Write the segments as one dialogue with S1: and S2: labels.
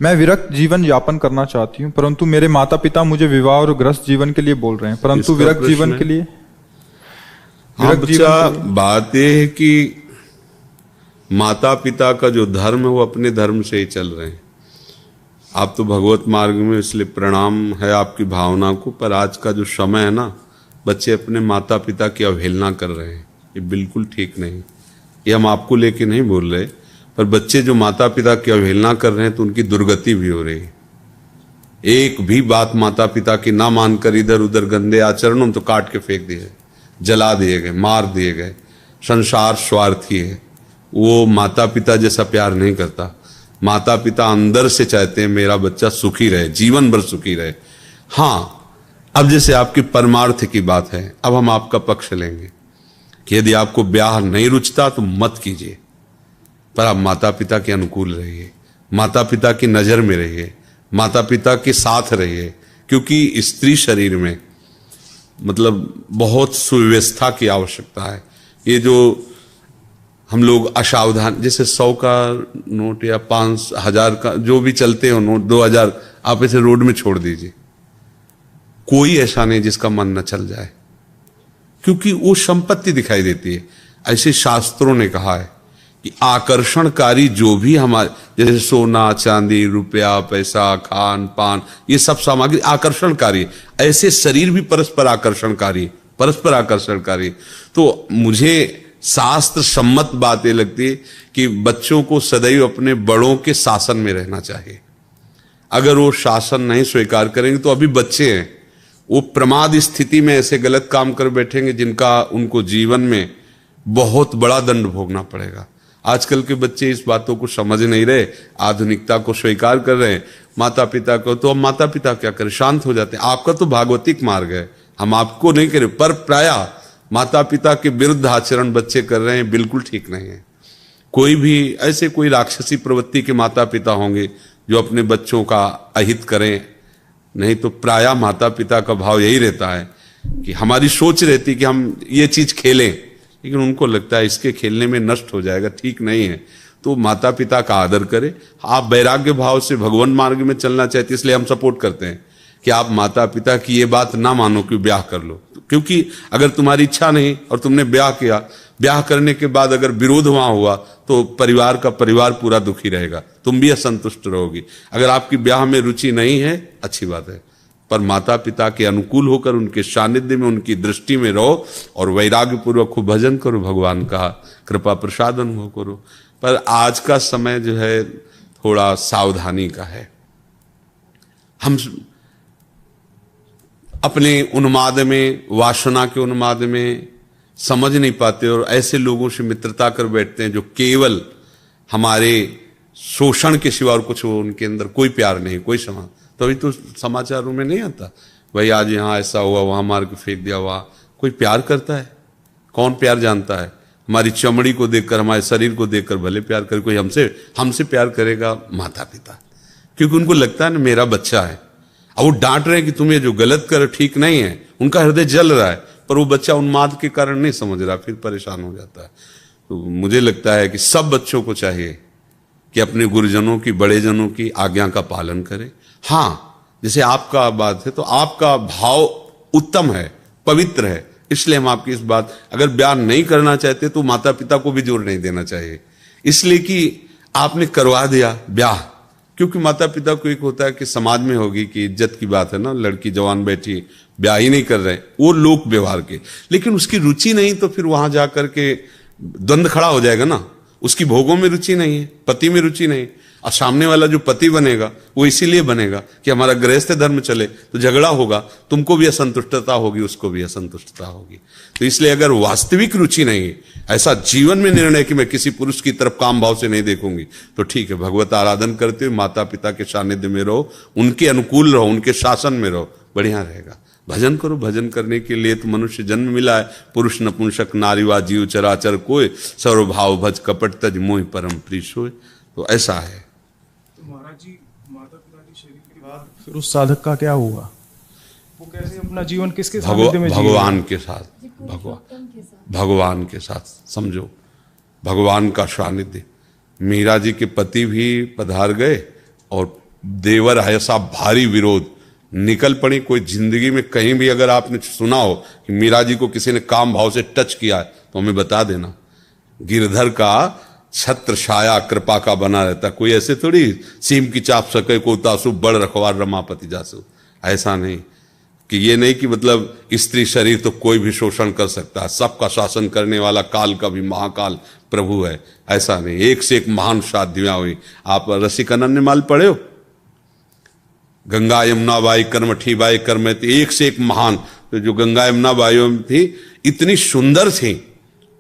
S1: मैं विरक्त जीवन यापन करना चाहती हूँ, परंतु मेरे माता पिता मुझे विवाह और गृहस्थ जीवन के लिए बोल रहे हैं, परंतु विरक्त जीवन के लिए
S2: हाँ बच्चा, बात यह है कि माता पिता का जो धर्म है वो अपने धर्म से ही चल रहे हैं। आप तो भगवत मार्ग में, इसलिए प्रणाम है आपकी भावना को। पर आज का जो समय है ना, बच्चे अपने माता पिता की अवहेलना कर रहे हैं, ये बिल्कुल ठीक नहीं। ये हम आपको लेके नहीं बोल रहे, पर बच्चे जो माता पिता की अवहेलना कर रहे हैं तो उनकी दुर्गति भी हो रही है। एक भी बात माता पिता की ना मानकर इधर उधर गंदे आचरणों तो काट के फेंक दिए, जला दिए गए, मार दिए गए। संसार स्वार्थी है, वो माता पिता जैसा प्यार नहीं करता। माता पिता अंदर से चाहते हैं मेरा बच्चा सुखी रहे, जीवन भर सुखी रहे। हाँ, अब जैसे आपकी परमार्थ की बात है, अब हम आपका पक्ष लेंगे कि यदि आपको ब्याह नहीं रुचता तो मत कीजिए, पर आप माता पिता के अनुकूल रहिए, माता पिता की नजर में रहिए, माता पिता के साथ रहिए। क्योंकि स्त्री शरीर में मतलब बहुत सुव्यवस्था की आवश्यकता है। ये जो हम लोग असावधान, जैसे 100 का नोट या 5,000 का जो भी चलते हो नोट, 2,000 आप इसे रोड में छोड़ दीजिए, कोई ऐसा नहीं जिसका मन न चल जाए, क्योंकि वो संपत्ति दिखाई देती है। ऐसे शास्त्रों ने कहा है कि आकर्षणकारी जो भी हमारे, जैसे सोना चांदी रुपया पैसा खान पान, ये सब सामग्री आकर्षणकारी है। ऐसे शरीर भी परस्पर आकर्षणकारी, परस्पर आकर्षणकारी। तो मुझे शास्त्र सम्मत बात ये लगती है कि बच्चों को सदैव अपने बड़ों के शासन में रहना चाहिए। अगर वो शासन नहीं स्वीकार करेंगे तो अभी बच्चे हैं, वो प्रमाद स्थिति में ऐसे गलत काम कर बैठेंगे जिनका उनको जीवन में बहुत बड़ा दंड भोगना पड़ेगा। आजकल के बच्चे इस बातों को समझ नहीं रहे, आधुनिकता को स्वीकार कर रहे हैं। माता पिता को तो, अब माता पिता क्या करें, शांत हो जाते हैं। आपका तो भागवतिक मार्ग है, हम आपको नहीं करें, पर प्रायः माता पिता के विरुद्ध आचरण बच्चे कर रहे हैं, बिल्कुल ठीक नहीं है। कोई भी ऐसे कोई राक्षसी प्रवृत्ति के माता पिता होंगे जो अपने बच्चों का अहित करें, नहीं तो प्रायः माता पिता का भाव यही रहता है कि हमारी सोच रहती कि हम ये चीज खेलें, लेकिन उनको लगता है इसके खेलने में नष्ट हो जाएगा, ठीक नहीं है। तो माता पिता का आदर करें। आप वैराग्य भाव से भगवान मार्ग में चलना चाहते, इसलिए हम सपोर्ट करते हैं कि आप माता पिता की ये बात ना मानो कि ब्याह कर लो। क्योंकि अगर तुम्हारी इच्छा नहीं और तुमने ब्याह किया, ब्याह करने के बाद अगर विरोध वहां हुआ तो परिवार का परिवार पूरा दुखी रहेगा, तुम भी असंतुष्ट रहोगी। अगर आपकी ब्याह में रुचि नहीं है, अच्छी बात है, पर माता पिता के अनुकूल होकर उनके सानिध्य में, उनकी दृष्टि में रहो और वैराग्य पूर्वक खूब भजन करो, भगवान का कृपा प्रसाद अनुभव करो। पर आज का समय जो है थोड़ा सावधानी का है। हम अपने उन्माद में, वासना के उन्माद में समझ नहीं पाते और ऐसे लोगों से मित्रता कर बैठते हैं जो केवल हमारे शोषण के सिवा और कुछ, उनके अंदर कोई प्यार नहीं, कोई समाज। तभी तो समाचारों में नहीं आता भाई आज यहाँ ऐसा हुआ, वहां मार के फेंक दिया, वहां कोई प्यार करता है? कौन प्यार जानता है? हमारी चमड़ी को देखकर, हमारे शरीर को देखकर भले प्यार करे। कोई हमसे प्यार करेगा? माता पिता, क्योंकि उनको लगता है ना मेरा बच्चा है। अब वो डांट रहे हैं कि तुम्हें जो गलत कर ठीक नहीं है, उनका हृदय जल रहा है, पर वो बच्चा उन्माद के कारण नहीं समझ रहा, फिर परेशान हो जाता है। तो मुझे लगता है कि सब बच्चों को चाहिए कि अपने गुरुजनों की, बड़े जनों की आज्ञा का पालन करें। हाँ, जैसे आपका बात है तो आपका भाव उत्तम है, पवित्र है, इसलिए हम आपकी इस बात, अगर ब्याह नहीं करना चाहते तो माता पिता को भी जोर नहीं देना चाहिए, इसलिए कि आपने करवा दिया ब्याह। क्योंकि माता पिता को एक होता है कि समाज में होगी कि इज्जत की बात है ना, लड़की जवान बैठी ब्याह ही नहीं कर रहे, वो लोक व्यवहार के, लेकिन उसकी रुचि नहीं तो फिर वहां जाकर के द्वंद्व खड़ा हो जाएगा ना। उसकी भोगों में रुचि नहीं है, पति में रुचि नहीं, और सामने वाला जो पति बनेगा वो इसीलिए बनेगा कि हमारा गृहस्थ धर्म चले, तो झगड़ा होगा, तुमको भी असंतुष्टता होगी, उसको भी असंतुष्टता होगी। तो इसलिए अगर वास्तविक रुचि नहीं है, ऐसा जीवन में निर्णय कि मैं किसी पुरुष की तरफ काम भाव से नहीं देखूंगी, तो ठीक है, भगवत आराधन करते हुए माता पिता के सानिध्य में रहो, उनके अनुकूल रहो, उनके शासन में रहो, बढ़िया रहेगा। भजन करो, भजन करने के लिए तो मनुष्य जन्म मिला है। पुरुष नपुंसक नारीवा जीव चराचर कोय, सर्वभाव भज कपट तज मोहि परम प्रिय सोय। तो ऐसा है।
S3: तो महाराज जी, माता पिता की शरीर के बाद फिर उस साधक का क्या हुआ? वो कैसे अपना जीवन किसके सानिध्य में
S2: भगवान के साथ, भगवान के साथ समझो, भगवान का सानिध्य। मीरा जी के पति भी पधार गए और देवर ऐसा भारी विरोध, निकल पड़ी। कोई जिंदगी में कहीं भी अगर आपने सुना हो कि मीरा जी को किसी ने काम भाव से टच किया है तो हमें बता देना। गिरधर का छत्र छाया कृपा का बना रहता, कोई ऐसे थोड़ी सीम की चाप सके को तासु बड़ रखवार रमापति जासु, ऐसा नहीं कि ये नहीं कि मतलब स्त्री शरीर तो कोई भी शोषण कर सकता है, सबका शासन करने वाला काल का भी महाकाल प्रभु है, ऐसा नहीं। एक से एक महान शादियां हुई। आप रसिक अनन्यमाल पढ़े हो? गंगा यमुना बाई कर्मठी बाई कर्मती, एक से एक महान। तो जो गंगा यमुना बाई थी इतनी सुंदर थी,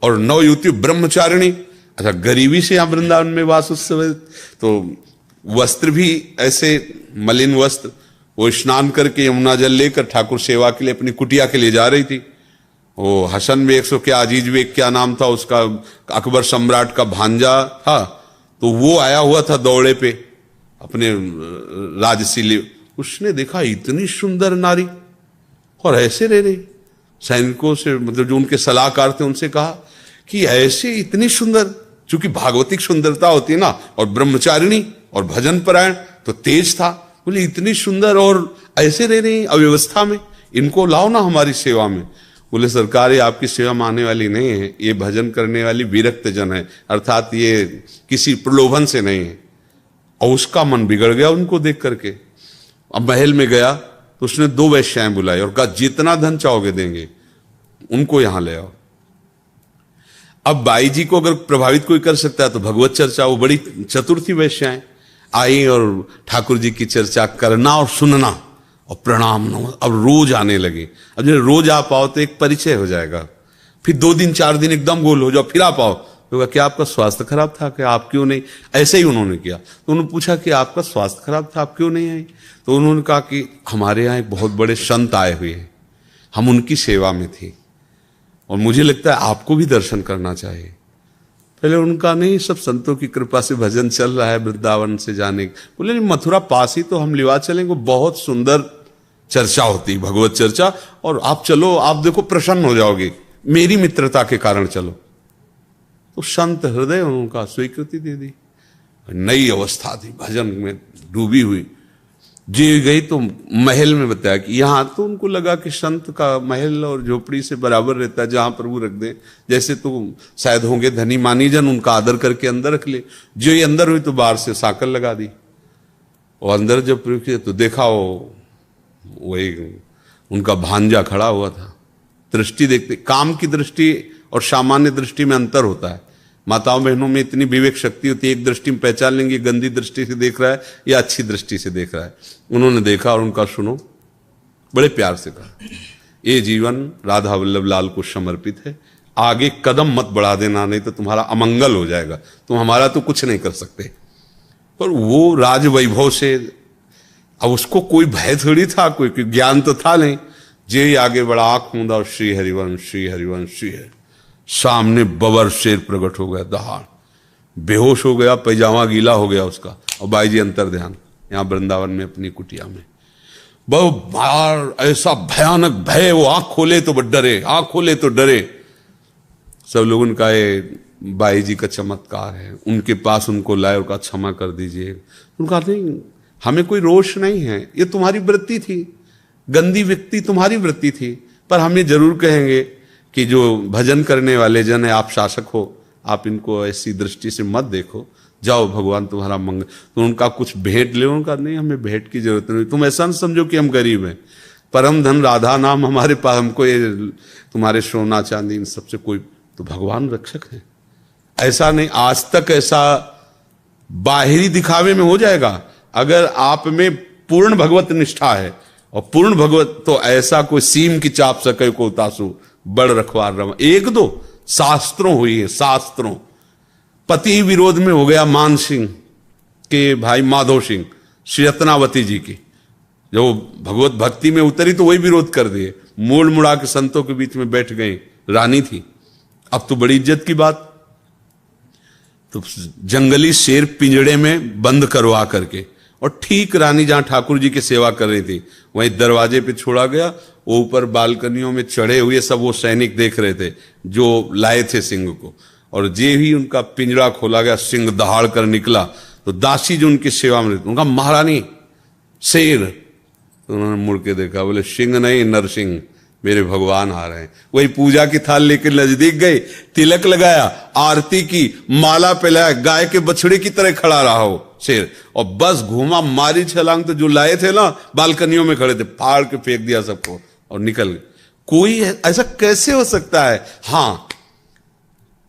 S2: और नवयुवती ब्रह्मचारिणी। अच्छा, गरीबी से यहाँ वृंदावन में वास उस समय, तो वस्त्र भी ऐसे मलिन वस्त्र, वो स्नान करके यमुना जल लेकर ठाकुर सेवा के लिए अपनी कुटिया के लिए जा रही थी। वो हसन बेग सो क्या अजीज बेग क्या नाम था उसका, अकबर सम्राट का भांजा था, तो वो आया हुआ था दौड़े पे अपने राजसीले। उसने देखा इतनी सुंदर नारी और ऐसे रह रही। सैनिकों से मतलब जो उनके सलाहकार थे उनसे कहा कि ऐसे इतनी सुंदर, चूंकि भागवतिक सुंदरता होती है ना, और ब्रह्मचारिणी और भजन परायण तो तेज था। बोले इतनी सुंदर और ऐसे रह रही अव्यवस्था में, इनको लाओ ना हमारी सेवा में। बोले सरकार ये आपकी सेवा में आने वाली नहीं है, ये भजन करने वाली विरक्त जन है, अर्थात ये किसी प्रलोभन से नहीं है। और उसका मन बिगड़ गया उनको देख करके। अब महल में गया तो उसने 2 वैश्याएं बुलाई और कहा जितना धन चाहोगे देंगे, उनको यहां ले आओ। अब बाई जी को अगर प्रभावित कोई कर सकता है तो भगवत चर्चा, वो बड़ी चतुर थी वैश्याएं, आई और ठाकुर जी की चर्चा करना और सुनना और प्रणाम। अब रोज आने लगे। अब जब रोज आ पाओ तो एक परिचय हो जाएगा, फिर 2 दिन 4 दिन एकदम गोल हो जाओ, फिर आ पाओ तो क्या आपका स्वास्थ्य खराब था, क्या आप क्यों नहीं? ऐसे ही उन्होंने किया। तो उन्होंने पूछा कि आपका स्वास्थ्य खराब था, आप क्यों नहीं आई? तो उन्होंने कहा कि हमारे यहाँ एक बहुत बड़े संत आए हुए हैं, हम उनकी सेवा में थे और मुझे लगता है आपको भी दर्शन करना चाहिए। पहले उनका नहीं, सब संतों की कृपा से भजन चल रहा है वृंदावन से जाने। बोले नहीं, मथुरा पास ही तो हम लिवा चलेंगे, बहुत सुंदर चर्चा होती भगवत चर्चा, और आप चलो, आप देखो प्रसन्न हो जाओगे, मेरी मित्रता के कारण चलो। तो संत हृदय उनका स्वीकृति दे दी। नई अवस्था थी, भजन में डूबी हुई। जी गई तो महल में बताया कि यहाँ तो उनको लगा कि संत का महल और झोपड़ी से बराबर रहता है, जहां प्रभु रख दे, जैसे तो शायद होंगे धनी मानी जन, उनका आदर करके अंदर रख ले। जो ये अंदर हुई तो बाहर से साकल लगा दी, और अंदर जब प्रयोग किया तो देखा वही उनका भांजा खड़ा हुआ था। दृष्टि देखते, काम की दृष्टि और सामान्य दृष्टि में अंतर होता है। माताओं बहनों में इतनी विवेक शक्ति होती है, एक दृष्टि में पहचान लेंगे गंदी दृष्टि से देख रहा है या अच्छी दृष्टि से देख रहा है। उन्होंने देखा और उनका सुनो, बड़े प्यार से कहा ये जीवन राधा वल्लभ लाल को समर्पित है, आगे कदम मत बढ़ा देना, नहीं तो तुम्हारा अमंगल हो जाएगा, तुम हमारा तो कुछ नहीं कर सकते। पर वो राज वैभव से, अब उसको कोई भय थोड़ी था, कोई ज्ञान तो था नहीं। जे आगे बड़ा आंख मूंदा और श्री हरिवंश श्री हरिवंश श्री है, सामने बबर शेर प्रकट हो गया, दहाड़ बेहोश हो गया, पैजामा गीला हो गया उसका। और बाई जी अंतर ध्यान यहां वृंदावन में अपनी कुटिया में, बहुत बार ऐसा भयानक भय, वो आंख खोले तो डरे, आंख खोले तो डरे। सब लोगों ने कहा बाई जी का चमत्कार है, उनके पास उनको लाए और कहा क्षमा कर दीजिए। उनका नहीं, हमें कोई रोष नहीं है, ये तुम्हारी वृत्ति थी, गंदी व्यक्ति तुम्हारी वृत्ति थी, पर हम ये जरूर कहेंगे कि जो भजन करने वाले जन है, आप शासक हो, आप इनको ऐसी दृष्टि से मत देखो, जाओ भगवान तुम्हारा मंगल। तो उनका कुछ भेंट ले, उनका नहीं, हमें भेंट की जरूरत नहीं, तुम ऐसा न समझो कि हम गरीब हैं, परम धन राधा नाम हमारे पास, हमको ये तुम्हारे सोना चांदी इन सबसे कोई, तो भगवान रक्षक है। ऐसा नहीं, आज तक ऐसा बाहरी दिखावे में हो जाएगा, अगर आप में पूर्ण भगवत निष्ठा है और पूर्ण भगवत, तो ऐसा कोई सीम की चाप सके को तासु बड़ रखवार रमा। 1-2 शास्त्रों हुई है, शास्त्रों। पति विरोध में हो गया मान सिंह के भाई माधव सिंह, श्री रत्नावती जी की, जो भगवत भक्ति में उतरी तो वही विरोध कर दिए, मोड़ मुड़ा के संतों के बीच में बैठ गई, रानी थी। अब तो बड़ी इज्जत की बात, तो जंगली शेर पिंजड़े में बंद करवा करके, और ठीक रानी जहां ठाकुर जी की सेवा कर रही थी वहीं दरवाजे पे छोड़ा गया। वो ऊपर बालकनियों में चढ़े हुए सब वो सैनिक देख रहे थे जो लाए थे सिंह को, और जे ही उनका पिंजरा खोला गया, सिंह दहाड़ कर निकला। तो दासी जो उनकी सेवा में रहती, उनका महारानी शेर। तो उन्होंने मुड़ के देखा, बोले सिंह नहीं नरसिंह, मेरे भगवान आ रहे हैं। वही पूजा की थाल लेकर नजदीक गए, तिलक लगाया, आरती की, माला पिलाया, गाय के बछड़े की तरह खड़ा रहा हो शेर, और बस घूमा, मारी छलांग, तो जो लाए थे ना बालकनियों में खड़े थे, फाड़ के फेंक दिया सबको और निकल गए। कोई ऐसा कैसे हो सकता है? हाँ,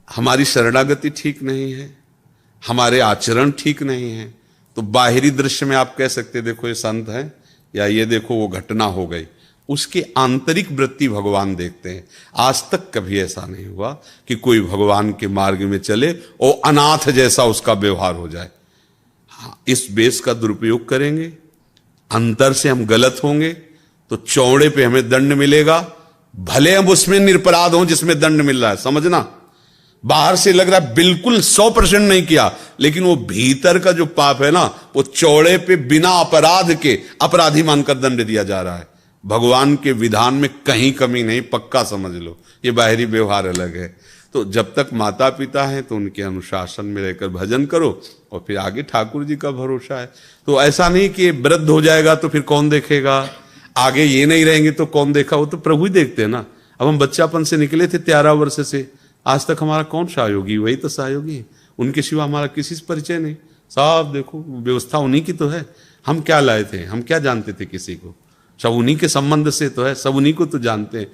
S2: हमारी शरणागति ठीक नहीं है, हमारे आचरण ठीक नहीं है, तो बाहरी दृश्य में आप कह सकते देखो ये संत है, या ये देखो वो घटना हो गई, उसकी आंतरिक वृत्ति भगवान देखते हैं। आज तक कभी ऐसा नहीं हुआ कि कोई भगवान के मार्ग में चले और अनाथ जैसा उसका व्यवहार हो जाए। हाँ, इस बेस का दुरुपयोग करेंगे, अंतर से हम गलत होंगे तो चौड़े पे हमें दंड मिलेगा, भले हम उसमें निरपराध हों जिसमें दंड मिल रहा है। समझना, बाहर से लग रहा है बिल्कुल 100% नहीं किया, लेकिन वो भीतर का जो पाप है ना, वो चौड़े पे बिना अपराध के अपराधी मानकर दंड दिया जा रहा है। भगवान के विधान में कहीं कमी नहीं, पक्का समझ लो। ये बाहरी व्यवहार अलग है। तो जब तक माता पिता हैं तो उनके अनुशासन में रहकर भजन करो, और फिर आगे ठाकुर जी का भरोसा है। तो ऐसा नहीं कि वृद्ध हो जाएगा तो फिर कौन देखेगा, आगे ये नहीं रहेंगे तो कौन देखा, वो तो प्रभु ही देखते हैं ना। अब हम बच्चापन से निकले थे 13 वर्ष से, आज तक हमारा कौन सहयोगी? वही तो सहयोगी है, उनके सिवा हमारा किसी से परिचय नहीं। सब देखो व्यवस्था उन्हीं की तो है, हम क्या लाए थे, हम क्या जानते थे किसी को? सब उन्हीं के संबंध से तो है, सब उन्हीं को तो जानते हैं।